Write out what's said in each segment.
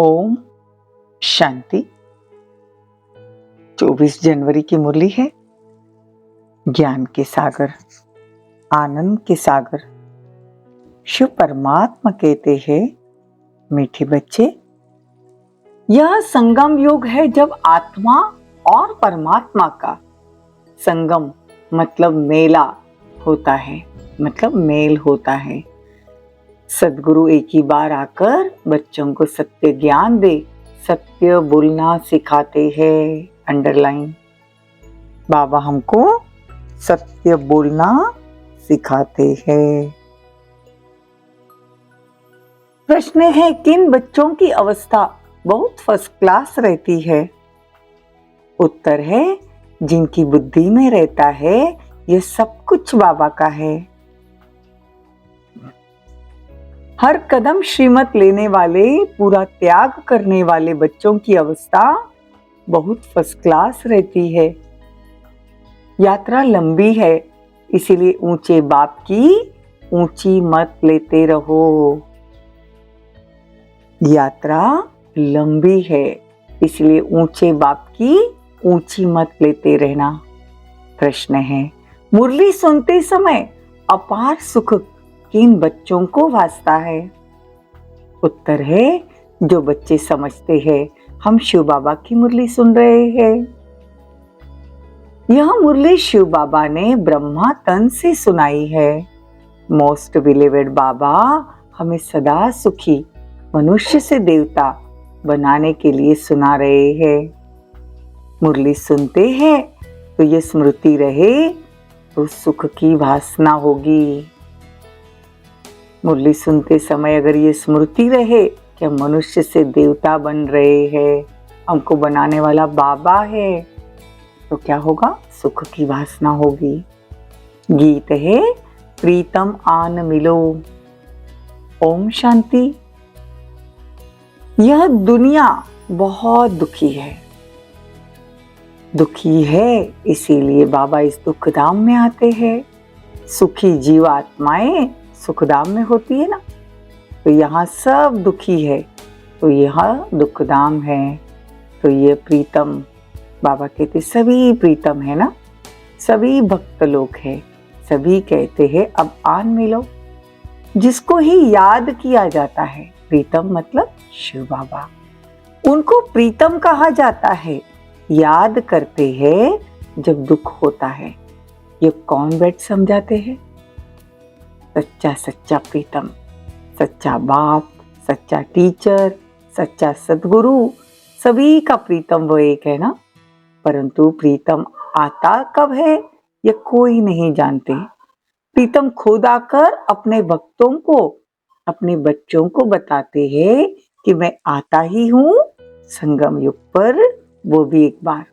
ओम शांति। 24 जनवरी की मुरली है ज्ञान के सागर, आनंद के सागर। शिव परमात्मा कहते हैं, मीठे बच्चे, यह संगम युग है जब आत्मा और परमात्मा का संगम मतलब मेला होता है, मतलब मेल होता है। सद्गुरु एक ही बार आकर बच्चों को सत्य ज्ञान दे, सत्य बोलना सिखाते हैं। अंडरलाइन, बाबा हमको सत्य बोलना सिखाते हैं। प्रश्न है, किन बच्चों की अवस्था बहुत फर्स्ट क्लास रहती है? उत्तर है, जिनकी बुद्धि में रहता है यह सब कुछ बाबा का है। हर कदम श्रीमत लेने वाले, पूरा त्याग करने वाले बच्चों की अवस्था बहुत फर्स्ट क्लास रहती है। यात्रा लंबी है, इसीलिए ऊंचे बाप की ऊंची मत लेते रहो। यात्रा लंबी है, इसलिए ऊंचे बाप की ऊंची मत लेते रहना। प्रश्न है, मुरली सुनते समय अपार सुख किन बच्चों को वास्ता है? उत्तर है, जो बच्चे समझते हैं हम शिव बाबा की मुरली सुन रहे हैं। यह मुरली शिव बाबा ने ब्रह्मा तन से सुनाई है। मोस्ट बिलीवेड बाबा हमें सदा सुखी मनुष्य से देवता बनाने के लिए सुना रहे हैं। मुरली सुनते हैं तो ये स्मृति रहे तो सुख की वासना होगी। मुरली सुनते समय अगर ये स्मृति रहे कि हम मनुष्य से देवता बन रहे हैं, हमको बनाने वाला बाबा है, तो क्या होगा? सुख की वासना होगी। गीत है, प्रीतम आन मिलो। ओम शांति। यह दुनिया बहुत दुखी है, दुखी है, इसीलिए बाबा इस दुखधाम में आते हैं। सुखी जीवात्माएं सुखधाम में होती है ना, तो यहाँ सब दुखी है, तो यह दुखधाम है। तो ये प्रीतम, बाबा कहते सभी प्रीतम है ना, सभी भक्त लोग हैं, सभी कहते हैं अब आन मिलो। जिसको ही याद किया जाता है, प्रीतम मतलब शिव बाबा, उनको प्रीतम कहा जाता है। याद करते हैं जब दुख होता है। ये कौन बैठ समझाते हैं? सच्चा सच्चा प्रीतम, सच्चा बाप, सच्चा टीचर, सच्चा सद्गुरु, सभी का प्रीतम वो एक है ना। परंतु प्रीतम आता कब है ये कोई नहीं जानते। प्रीतम खुद आकर अपने भक्तों को, अपने बच्चों को बताते हैं कि मैं आता ही हूँ संगम युग पर, वो भी एक बार।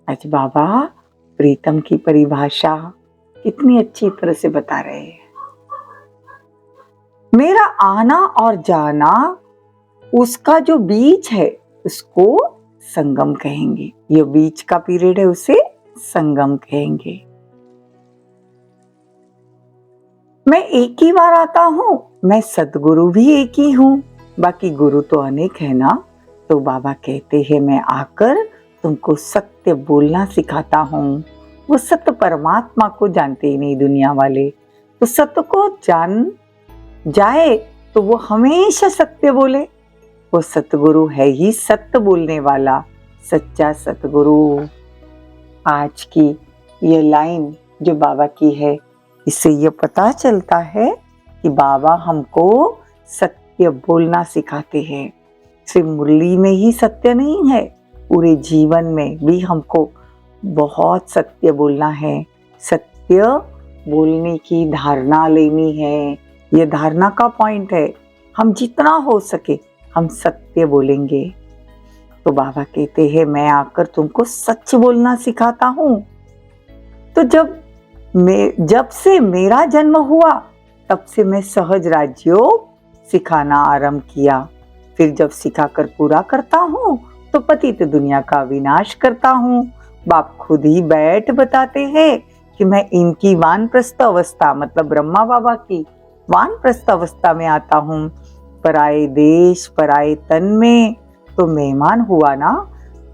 आज बाबा प्रीतम की परिभाषा कितनी अच्छी तरह से बता रहे हैं। मेरा आना और जाना, उसका जो बीच है उसको संगम कहेंगे। ये बीच का पीरियड है, उसे संगम कहेंगे। मैं एक ही बार आता हूँ, मैं सद्गुरु भी एक ही हूँ, बाकी गुरु तो अनेक है ना। तो बाबा कहते हैं मैं आकर तुमको सत्य बोलना सिखाता हूँ। वो सत्य परमात्मा को जानते ही नहीं दुनिया वाले, तो सत्य को जान जाए तो वो हमेशा सत्य बोले। वो सतगुरु है ही सत्य बोलने वाला, सच्चा सतगुरु। आज की ये लाइन जो बाबा की है, इससे ये पता चलता है कि बाबा हमको सत्य बोलना सिखाते हैं। सिर्फ मुरली में ही सत्य नहीं है, पूरे जीवन में भी हमको बहुत सत्य बोलना है। सत्य बोलने की धारणा लेनी है, ये धारणा का पॉइंट है। हम जितना हो सके हम सत्य बोलेंगे। तो बाबा कहते हैं मैं आकर तुमको सच बोलना सिखाता हूँ। तो जब से मेरा जन्म हुआ तब से मैं सहज राजयोग सिखाना आरंभ किया। फिर जब सिखाकर पूरा करता हूँ तो पतित दुनिया का विनाश करता हूँ। बाप खुद ही बैठ बताते हैं कि मैं इनकी वानप्रस्थ अवस्था मतलब ब्रह्मा बाबा की वानप्रस्थ अवस्था में आता हूँ। पराए देश पराए तन में तो मेहमान हुआ ना।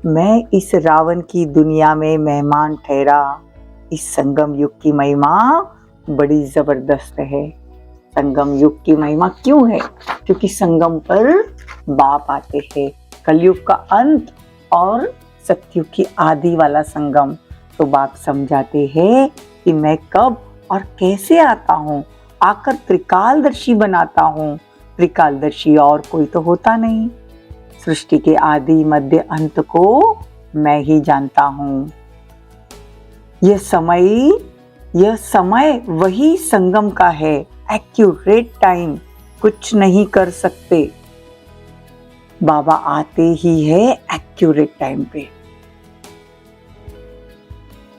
मैं इस रावण की दुनिया में मेहमान ठहरा। इस संगम युग की महिमा बड़ी जबरदस्त है। संगम युग की महिमा क्यों है? क्योंकि संगम पर बाप आते हैं। कलयुग का अंत और सतयुग की आदि वाला संगम। तो बाप समझाते हैं कि मैं कब और कैसे आता हूँ, आकर त्रिकालदर्शी बनाता हूँ। त्रिकालदर्शी और कोई तो होता नहीं। सृष्टि के आदि मध्य अंत को मैं ही जानता हूँ। यह समय वही संगम का है। एक्यूरेट टाइम, कुछ नहीं कर सकते। बाबा आते ही है एक्यूरेट टाइम पे।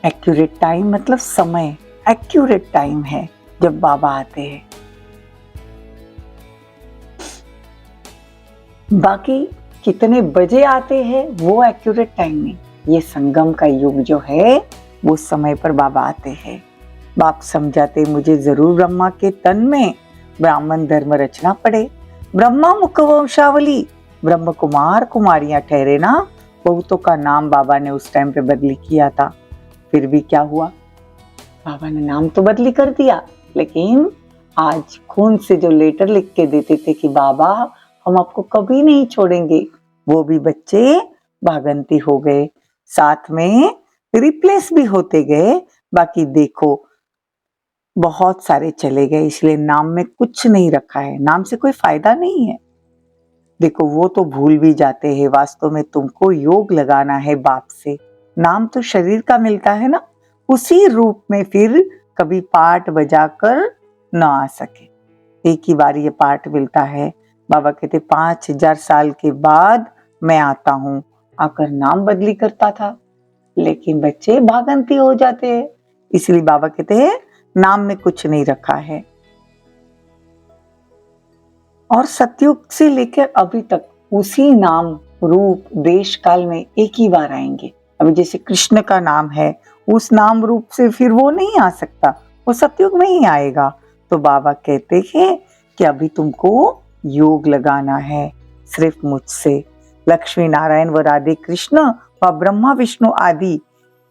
एक्यूरेट टाइम मतलब समय, एक्यूरेट टाइम है जब बाबा आते हैं। बाकी कितने बजे आते हैं वो एक्यूरेट टाइम नहीं। ये संगम का युग जो है वो समय पर बाबा आते हैं। बाप समझाते मुझे जरूर ब्रह्मा के तन में ब्राह्मण धर्म रचना पड़े। ब्रह्मा मुख वंशावली, ब्रह्म कुमार कुमारियां ठहरे ना। बहुतों का नाम बाबा ने उस टाइम पे बदली किया था। फिर भी क्या हुआ, बाबा ने नाम तो बदली कर दिया, लेकिन आज खून से जो लेटर लिख के देते थे कि बाबा हम आपको कभी नहीं छोड़ेंगे, वो भी बच्चे भागंती हो गए, साथ में रिप्लेस भी होते गए। बाकी देखो बहुत सारे चले गए, इसलिए नाम में कुछ नहीं रखा है। नाम से कोई फायदा नहीं है। देखो वो तो भूल भी जाते हैं, वास्तव में तुमको योग लगाना है बाप से। नाम तो शरीर का मिलता है ना, उसी रूप में फिर कभी पाठ बजाकर न आ सके। एक ही बार ये पाठ मिलता है। बाबा कहते 5000 साल के बाद मैं आता हूँ। आकर नाम बदली करता था, लेकिन बच्चे भागंती हो जाते हैं, इसलिए बाबा कहते हैं नाम में कुछ नहीं रखा है। और सतयुग से लेकर अभी तक उसी नाम रूप देश काल में एक ही बार आएंगे। अभी जैसे कृष्ण का नाम है, उस नाम रूप से फिर वो नहीं आ सकता, वो सतयुग में ही आएगा। तो बाबा कहते हैं कि अभी तुमको योग लगाना है सिर्फ मुझसे। लक्ष्मी नारायण व राधे कृष्ण व ब्रह्मा विष्णु आदि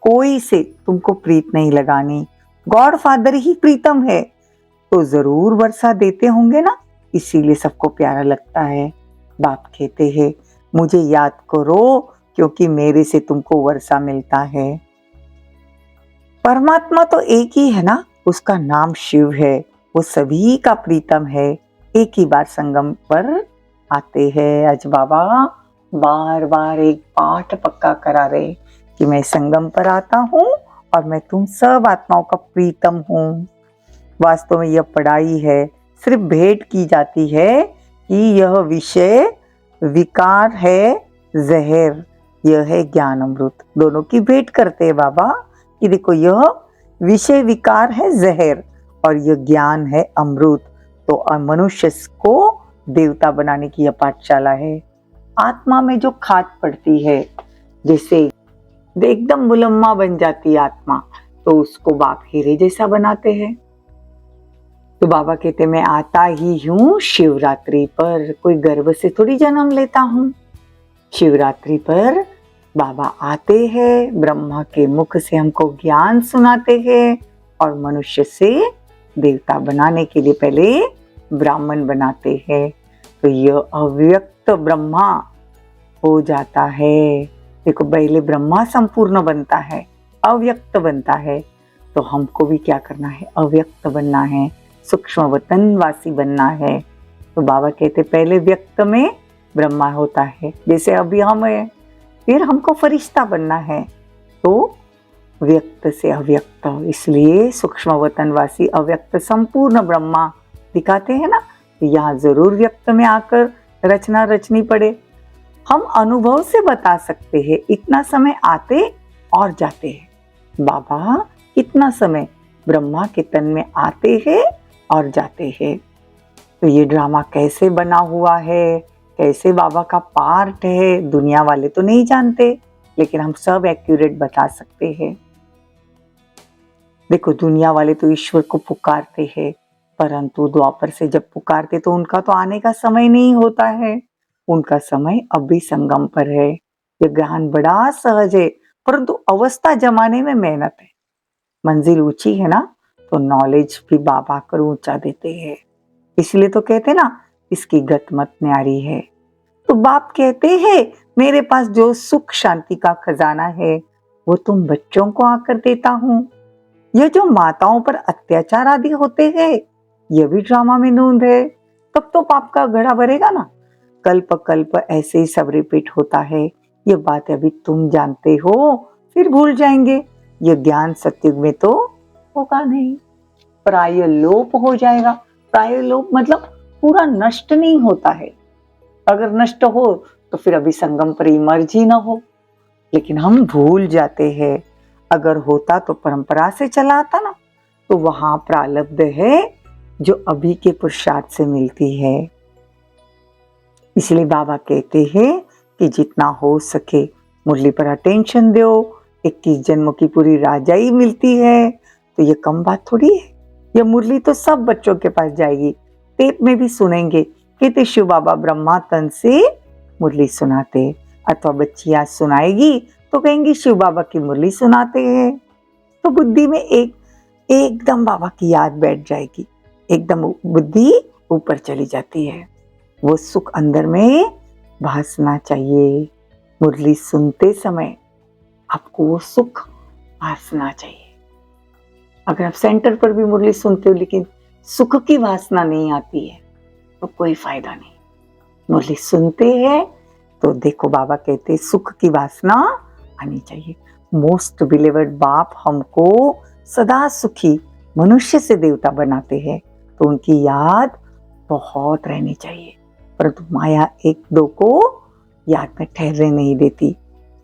कोई से तुमको प्रीत नहीं लगानी। गॉड फादर ही प्रीतम है, तो जरूर वर्षा देते होंगे ना, इसीलिए सबको प्यारा लगता है। बाप कहते हैं मुझे याद करो, क्योंकि मेरे से तुमको वर्षा मिलता है। परमात्मा तो एक ही है ना, उसका नाम शिव है, वो सभी का प्रीतम है। एक ही बार संगम पर आते हैं। आज बाबा बार बार एक पाठ पक्का करा रहे कि मैं संगम पर आता हूँ और मैं तुम सब आत्माओं का प्रीतम हूँ। वास्तव में यह पढ़ाई है, सिर्फ भेंट की जाती है कि यह विषय विकार है जहर, यह है ज्ञान अमृत। दोनों की भेंट करते हैं बाबा कि देखो यह विषय विकार है जहर और यह ज्ञान है अमृत। तो मनुष्य को देवता बनाने की यह पाठशाला है। आत्मा में जो खाद पड़ती है, जैसे एकदम मुलम्मा बन जाती है आत्मा, तो उसको बाप हीरे जैसा बनाते हैं। तो बाबा कहते मैं आता ही हूँ शिवरात्रि पर, कोई गर्व से थोड़ी जन्म लेता हूँ। शिवरात्रि पर बाबा आते हैं, ब्रह्मा के मुख से हमको ज्ञान सुनाते हैं और मनुष्य से देवता बनाने के लिए पहले ब्राह्मण बनाते हैं। तो यह अव्यक्त ब्रह्मा हो जाता है। देखो पहले ब्रह्मा संपूर्ण बनता है, अव्यक्त बनता है। तो हमको भी क्या करना है, अव्यक्त बनना है, सूक्ष्म वतनवासी बनना है। तो बाबा कहते पहले व्यक्त में ब्रह्मा होता है, जैसे अभी हम है, फिर हमको फरिश्ता बनना है, तो व्यक्त से अव्यक्त, इसलिए सूक्ष्म वतनवासी अव्यक्त संपूर्ण ब्रह्मा दिखाते हैं ना। तो यहाँ जरूर व्यक्त में आकर रचना रचनी पड़े। हम अनुभव से बता सकते हैं, इतना समय आते और जाते हैं। बाबा कितना समय ब्रह्मा के तन में आते हैं और जाते हैं। तो ये ड्रामा कैसे बना हुआ है, कैसे बाबा का पार्ट है, दुनिया वाले तो नहीं जानते, लेकिन हम सब एक्यूरेट बता सकते हैं। देखो दुनिया वाले तो ईश्वर को पुकारते हैं, परंतु द्वापर से जब पुकारते तो उनका तो आने का समय नहीं होता है। उनका समय अब भी संगम पर है। ये ज्ञान बड़ा सहज है, परंतु अवस्था जमाने में मेहनत है। मंजिल ऊंची है ना, तो नॉलेज भी बाबा कर ऊंचा देते हैं। इसलिए तो कहते ना, इसकी गत मत न्यारी है। तो बाप कहते हैं, मेरे पास जो सुख शांति का खजाना है वो तुम बच्चों को आकर देता हूँ। ये जो माताओं पर अत्याचार आदि होते हैं, ये भी ड्रामा में नूंद है। तब तो पाप का घड़ा भरेगा ना। कल्प कल्प ऐसे ही सब रिपीट होता है। ये बात अभी तुम जानते हो, फिर भूल जाएंगे। ये ज्ञान सत्युग में तो होगा नहीं, प्राय लोप हो जाएगा। प्राय लोप मतलब पूरा नष्ट नहीं होता है। अगर नष्ट हो तो फिर अभी संगम पर इमर्ज ही ना हो, लेकिन हम भूल जाते हैं। अगर होता तो परंपरा से चला आता ना, तो वहां प्रारब्ध है जो अभी के पुरुषार्थ से मिलती है। इसलिए बाबा कहते हैं कि जितना हो सके मुरली पर अटेंशन दो। 21 जन्मों की पूरी राजाई मिलती है, तो ये कम बात थोड़ी है। ये मुरली तो सब बच्चों के पास जाएगी, टेप में भी सुनेंगे। कहते शिव बाबा ब्रह्मा तन से मुरली सुनाते, अथवा बच्चियां सुनाएगी तो कहेंगी शिव बाबा की मुरली सुनाते हैं। तो बुद्धि में एकदम बाबा की याद बैठ जाएगी, एकदम बुद्धि ऊपर चली जाती है। वो सुख अंदर में भासना चाहिए। मुरली सुनते समय आपको वो सुख भासना चाहिए। अगर आप सेंटर पर भी मुरली सुनते हो लेकिन सुख की वासना नहीं आती है, तो कोई फायदा नहीं। मुरली सुनते हैं तो देखो बाबा कहते सुख की वासना आनी चाहिए। मोस्ट बिलीवर्ड बाप हमको सदा सुखी मनुष्य से देवता बनाते हैं, तो उनकी याद बहुत रहनी चाहिए। परंतु माया एक दो को याद में ठहरने नहीं देती।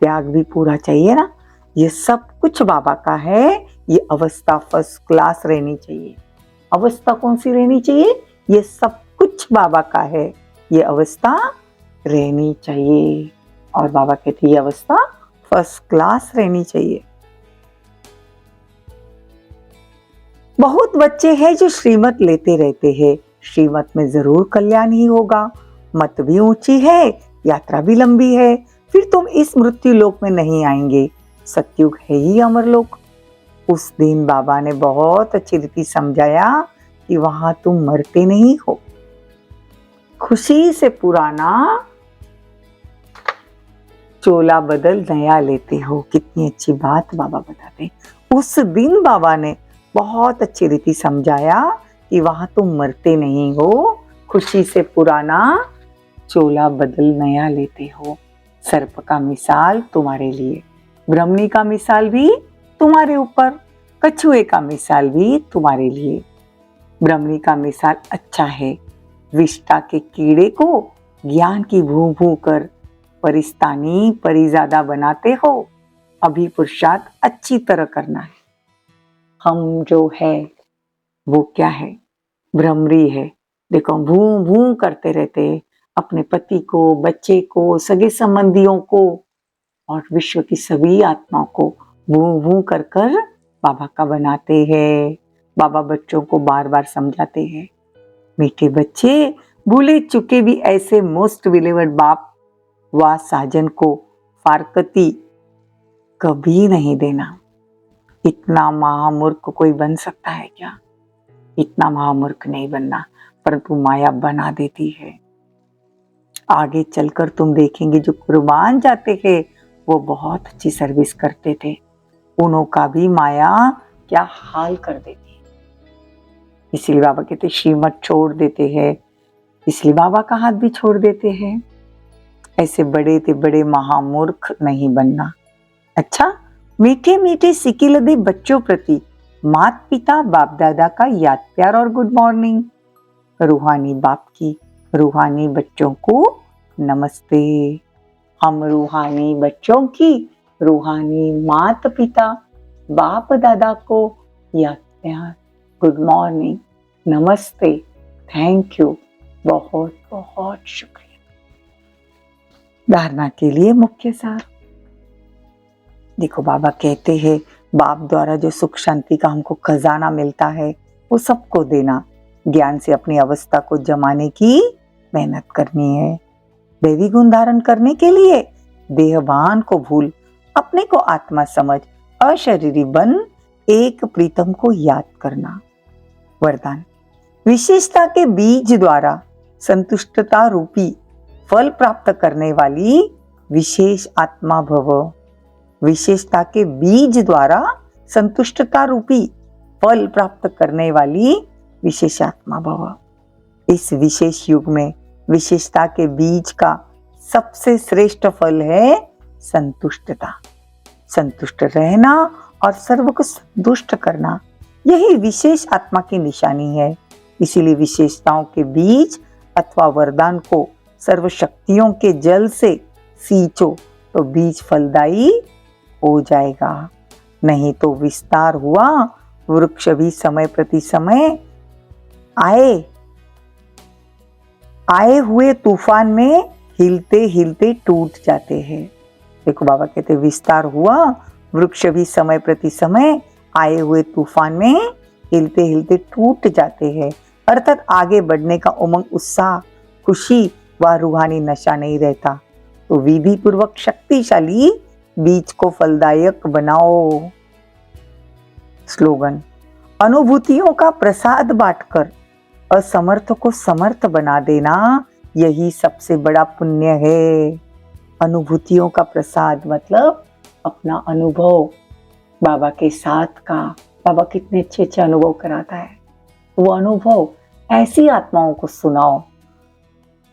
त्याग भी पूरा चाहिए ना। ये सब कुछ बाबा का है। ये अवस्था फर्स्ट क्लास रहनी चाहिए। अवस्था कौन सी रहनी चाहिए? ये सब कुछ बाबा का है, ये अवस्था रहनी चाहिए। और बाबा कहते ये अवस्था फर्स्ट क्लास रहनी चाहिए। बहुत बच्चे हैं जो श्रीमत लेते रहते हैं। श्रीमत में जरूर कल्याण ही होगा। मत भी ऊंची है, यात्रा भी लंबी है। फिर तुम इस मृत्यु लोक में नहीं आएंगे। सतयुग है ही अमर लोक। उस दिन बाबा ने बहुत अच्छी रीति समझाया कि वहां तुम मरते नहीं हो। खुशी से पुराना चोला बदल नया लेते हो। कितनी अच्छी बात बाबा बताते। उस दिन बाबा ने बहुत अच्छी रीति समझाया कि वहां तुम मरते नहीं हो। खुशी से पुराना चोला बदल नया लेते हो। सर्प का मिसाल तुम्हारे लिए, ब्रह्मणी का मिसाल भी तुम्हारे ऊपर, कछुए का मिसाल भी तुम्हारे लिए। ब्रह्मणी का मिसाल अच्छा है। विष्टा के कीड़े को ज्ञान की भू भू कर परिस्तानी परिजादा बनाते हो। अभी पुरुषार्थ अच्छी तरह करना है। हम जो है वो क्या है? भ्रमरी है। देखो भू भू करते रहते हैं अपने पति को, बच्चे को, सगे संबंधियों को और विश्व की सभी आत्माओं को भू भू कर कर बाबा का बनाते हैं। बाबा बच्चों को बार बार समझाते हैं, मीठे बच्चे भूले चुके भी ऐसे मोस्ट बिलीवर्ड बाप व साजन को फारकती कभी नहीं देना। इतना महामूर्ख कोई बन सकता है क्या? इतना महामूर्ख नहीं बनना, परंतु माया बना देती है। आगे चलकर तुम देखेंगे जो कुर्बान जाते हैं वो बहुत अच्छी सर्विस करते थे। उन्हों का भी माया क्या हाल कर देती है। इसलिए बाबा कहते श्रीमत छोड़ देते हैं, इसलिए बाबा का हाथ भी छोड़ देते हैं। ऐसे बड़े ते बड़े महामूर्ख नहीं बनना। अच्छा, मीठे मीठे सिकिलदे बच्चों प्रति माता पिता बाप दादा का याद प्यार और गुड मॉर्निंग। रूहानी बाप की रूहानी बच्चों को नमस्ते। हम रूहानी बच्चों की रूहानी माता पिता बाप दादा को याद प्यार, गुड मॉर्निंग, नमस्ते, थैंक यू, बहुत बहुत शुक्रिया। धारणा के लिए मुख्य सार। देखो बाबा कहते हैं बाप द्वारा जो सुख शांति का हमको खजाना मिलता है वो सबको देना। ज्ञान से अपनी अवस्था को जमाने की मेहनत करनी है। दैवी गुण धारण करने के लिए देहभान को भूल अपने को आत्मा समझ अशरीरी बन एक प्रीतम को याद करना। वरदान, विशेषता के बीज द्वारा संतुष्टता रूपी फल प्राप्त करने वाली विशेष आत्मा भव। विशेषता के बीज द्वारा संतुष्टता रूपी फल प्राप्त करने वाली विशेष आत्मा भव। इस विशेष युग में विशेषता के बीज का सबसे श्रेष्ठ फल है संतुष्टता। संतुष्ट रहना और सर्व को संतुष्ट करना, यही विशेष आत्मा की निशानी है। इसीलिए विशेषताओं के बीज अथवा वरदान को सर्वशक्तियों के जल से सींचो तो बीज फलदायी हो जाएगा। नहीं तो विस्तार हुआ वृक्ष भी समय प्रति समय आए हुए तूफान में हिलते हिलते टूट जाते हैं। देखो बाबा कहते विस्तार हुआ वृक्ष भी समय प्रति समय आए हुए तूफान में हिलते हिलते टूट जाते हैं। अर्थात आगे बढ़ने का उमंग, उत्साह, खुशी व रूहानी नशा नहीं रहता। तो विधि पूर्वक शक्तिशाली बीज को फलदायक बनाओ। स्लोगन, अनुभूतियों का प्रसाद बांटकर असमर्थ को समर्थ बना देना, यही सबसे बड़ा पुण्य है। अनुभूतियों का प्रसाद मतलब अपना अनुभव बाबा के साथ का। बाबा कितने अच्छे अच्छे अनुभव कराता है। वो अनुभव ऐसी आत्माओं को सुनाओ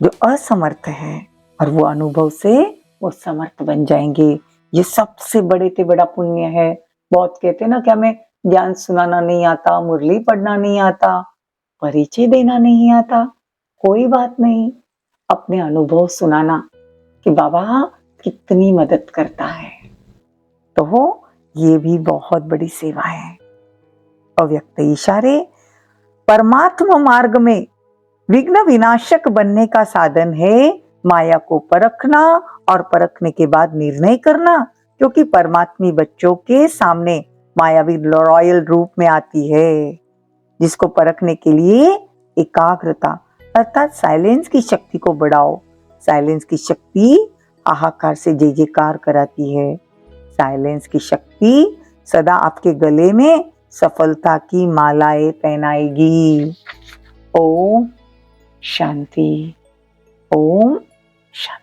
जो असमर्थ है, और वो अनुभव से वो समर्थ बन जाएंगे। ये सबसे बड़े से बड़ा पुण्य है। बहुत कहते हैं ना कि हमें ज्ञान सुनाना नहीं आता, मुरली पढ़ना नहीं आता, परिचय देना नहीं आता। कोई बात नहीं, अपने अनुभव सुनाना कि बाबा कितनी मदद करता है, तो ये भी बहुत बड़ी सेवा है। अव्यक्त इशारे परमात्मा मार्ग में विघ्न विनाशक बनने का साधन है। माया को परखना और परखने के बाद निर्णय करना, क्योंकि परमात्मी बच्चों के सामने मायावी रॉयल रूप में आती है। जिसको परखने के लिए एकाग्रता अर्थात साइलेंस की शक्ति को बढ़ाओ। साइलेंस की शक्ति आहाकार से जय जयकार कराती है। साइलेंस की शक्ति सदा आपके गले में सफलता की मालाएं पहनाएगी। ओम शांति, ओम शांति।